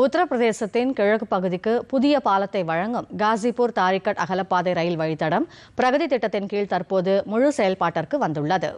உத்தரப்பிரதேசத்தின் கிழக்கு பகுதிக்கு புதிய பாலத்தை வழங்கும் காசிப்பூர் தாரிகட் அகலப்பாதை ரயில் வழித்தடம் பிரகதி திட்டத்தின் கீழ் தற்போது முழு செயல்பாட்டிற்கு வந்துள்ளது.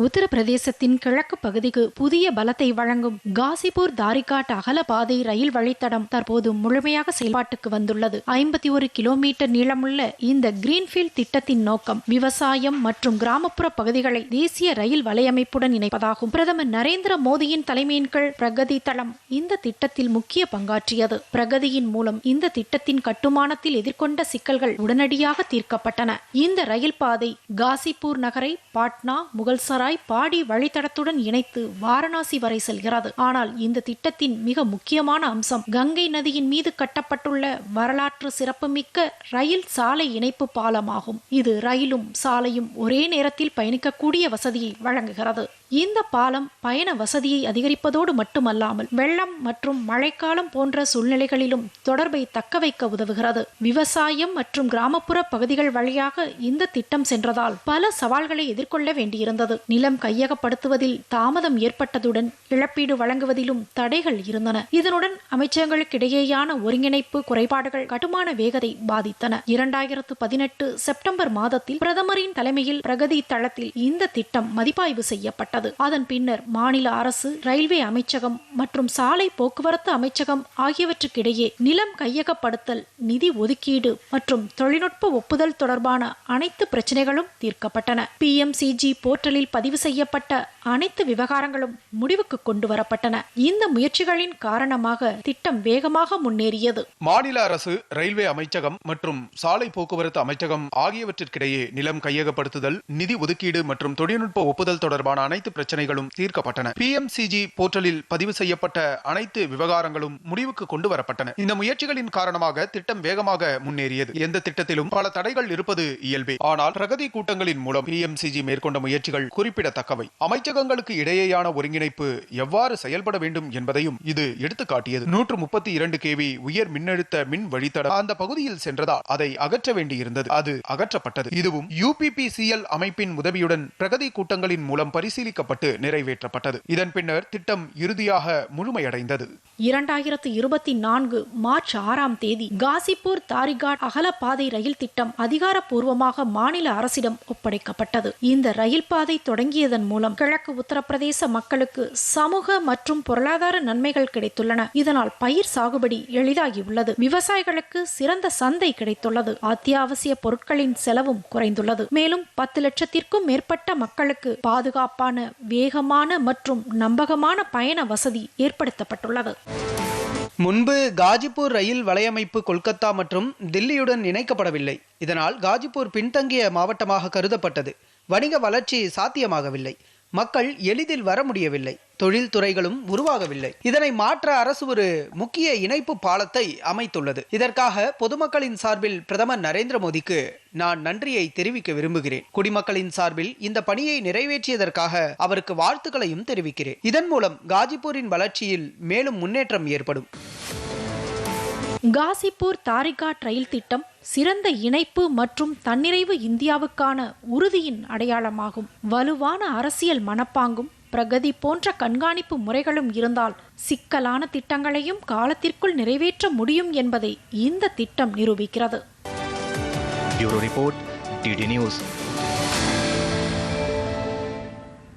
உத்தரப்பிரதேசத்தின் கிழக்கு பகுதிக்கு புதிய பலத்தை வழங்கும் காசிப்பூர் தாரிகாட் அகல பாதை ரயில் வழித்தடம் தற்போது முழுமையாக செயல்பாட்டுக்கு வந்துள்ளது. 51 கிலோமீட்டர் நீளமுள்ள இந்த கிரீன்ஃபீல்ட் திட்டத்தின் நோக்கம் விவசாயம் மற்றும் கிராமப்புற பகுதிகளை தேசிய ரயில் வலையமைப்புடன் இணைப்பதாகும். பிரதமர் நரேந்திர மோடியின் தலைமையின் கீழ் பிரகதி தளம் இந்த திட்டத்தில் முக்கிய பங்காற்றியது. பிரகதியின் மூலம் இந்த திட்டத்தின் கட்டுமானத்தில் எதிர்கொண்ட சிக்கல்கள் உடனடியாக தீர்க்கப்பட்டன. இந்த ரயில் பாதை காசிப்பூர் நகரை பாட்னா, முகல்சராய், பாடி வழித்தடத்துடன் இணைத்து வாரணாசி வரை செல்கிறது. ஆனால் இந்த திட்டத்தின் மிக முக்கியமான அம்சம் கங்கை நதியின் மீது கட்டப்பட்டுள்ள வரலாற்று சிறப்புமிக்க ரயில் சாலை இணைப்பு பாலமாகும். இது ரயிலும் சாலையும் ஒரே நேரத்தில் பயணிக்கக்கூடிய வசதியை வழங்குகிறது. இந்த பாலம் பயண வசதியை அதிகரிப்பதோடு மட்டுமல்லாமல் வெள்ளம் மற்றும் மழைக்காலம் போன்ற சூழ்நிலைகளிலும் தொடர்பை தக்க வைக்க உதவுகிறது. விவசாயம் மற்றும் கிராமப்புற பகுதிகள் வழியாக இந்த திட்டம் சென்றதால் பல சவால்களை எதிர்கொள்ள வேண்டியிருந்தது. நிலம் கையகப்படுத்துவதில் தாமதம் ஏற்பட்டதுடன் இழப்பீடு வழங்குவதிலும் தடைகள் இருந்தன. இதனுடன் அமைச்சகங்களுக்கிடையேயான ஒருங்கிணைப்பு குறைபாடுகள் கட்டுமான வேகத்தை பாதித்தன. 2018 செப்டம்பர் மாதத்தில் பிரதமரின் தலைமையில் பிரகதி தளத்தில் இந்த திட்டம் மதிப்பாய்வு செய்யப்பட்டது. அதன் பின்னர் மாநில அரசு, ரயில்வே அமைச்சகம் மற்றும் சாலை போக்குவரத்து அமைச்சகம் ஆகியவற்றுக்கிடையே நிலம் கையகப்படுத்தல், நிதி ஒதுக்கீடு மற்றும் தொழில்நுட்ப ஒப்புதல் தொடர்பான அனைத்து பிரச்சனைகளும் தீர்க்கப்பட்டன. PMCG போர்ட்டலில் பதிவு செய்யப்பட்ட அனைத்து விவகாரங்களும் முடிவுக்கு கொண்டு வரப்பட்டன. இந்த முயற்சிகளின் காரணமாக திட்டம் வேகமாக முன்னேறியது. மாநில அரசு, ரயில்வே அமைச்சகம் மற்றும் சாலை போக்குவரத்து அமைச்சகம் ஆகியவற்றிற்கிடையே நிலம் கையகப்படுத்துதல், நிதி ஒதுக்கீடு மற்றும் தொழில்நுட்ப ஒப்புதல் தொடர்பான அனைத்து பிரச்சனைகளும் தீர்க்கப்பட்டன. PMCG போர்ட்டலில் பதிவு செய்யப்பட்ட அனைத்து விவகாரங்களும் முடிவுக்கு கொண்டு வரப்பட்டன. இந்த முயற்சிகளின் காரணமாக திட்டம் வேகமாக முன்னேறியது. எந்த திட்டத்திலும் பல தடைகள் இருப்பது இயல்பே. ஆனால் பிரகதி கூட்டங்களின் மூலம் PMCG மேற்கொண்ட முயற்சிகள் குறிப்பிடத்தக்கவை. அமைச்சகங்களுக்கு இடையேயான ஒருங்கிணைப்பு எவ்வாறு செயல்பட வேண்டும் என்பதையும் இது எடுத்துக்காட்டியது. 132 kV உயர் மின்னழுத்த மின் வழித்தடம் அந்த பகுதியில் சென்றதால் அதை அகற்ற வேண்டியிருந்தது. அது அகற்றப்பட்டது. இதுவும் UPPCL அமைப்பின் உதவியுடன் பிரகதி கூட்டங்களின் மூலம் பரிசீலிக்கப்பட்டு நிறைவேற்றப்பட்டது. இதன் பின்னர் திட்டம் இறுதியாக முழுமையடைந்தது. 2024 மார்ச் 6ஆம் தேதி காசிப்பூர் தாரிகாட் அகல பாதை ரயில் திட்டம் அதிகாரப்பூர்வமாக மாநில அரசிடம் ஒப்படைக்கப்பட்டது. இந்த ரயில் பாதை தொடங்கியதன் மூலம் கிழக்கு உத்தரப்பிரதேச மக்களுக்கு சமூக மற்றும் பொருளாதார நன்மைகள் கிடைத்துள்ளன. இதனால் பயிர் சாகுபடி எளிதாகியுள்ளது. விவசாயிகளுக்கு சிறந்த சந்தை கிடைத்துள்ளது. அத்தியாவசிய பொருட்களின் செலவும் குறைந்துள்ளது. மேலும் 10 லட்சத்திற்கும் மேற்பட்ட மக்களுக்கு பாதுகாப்பான, வேகமான மற்றும் நம்பகமான பயண வசதி ஏற்படுத்தப்பட்டுள்ளது. முன்பு காஜிப்பூர் ரயில் வலையமைப்பு கொல்கத்தா மற்றும் தில்லியுடன் இணைக்கப்படவில்லை. இதனால் காஜிப்பூர் பின்தங்கிய மாவட்டமாக கருதப்பட்டது. வணிக வளர்ச்சி சாத்தியமாகவில்லை. மக்கள் எளிதில் வர முடியவில்லை. தொழில்துறைகளும் உருவாகவில்லை. இதனை மாற்ற அரசு ஒரு முக்கிய இணைப்பு பாலத்தை அமைத்துள்ளது. இதற்காக பொதுமக்களின் சார்பில் பிரதமர் நரேந்திர மோடிக்கு நான் நன்றியை தெரிவிக்க விரும்புகிறேன். குடிமக்களின் சார்பில் இந்த பணியை நிறைவேற்றியதற்காக அவருக்கு வாழ்த்துக்களையும் தெரிவிக்கிறேன். இதன் மூலம் காஜிப்பூரின் வளர்ச்சியில் மேலும் முன்னேற்றம் ஏற்படும். காசிப்பூர் தாரிகாட் ரயில் திட்டம் சிறந்த இணைப்பு மற்றும் தன்னிறைவு இந்தியாவுக்கான உறுதியின் அடையாளமாகும். வலுவான அரசியல் மனப்பாங்கும் பிரகதி போன்ற கண்காணிப்பு முறைகளும் இருந்தால் சிக்கலான திட்டங்களையும் காலத்திற்குள் நிறைவேற்ற முடியும் என்பதை இந்த திட்டம் நிரூபிக்கிறது. Bureau Report, DD News.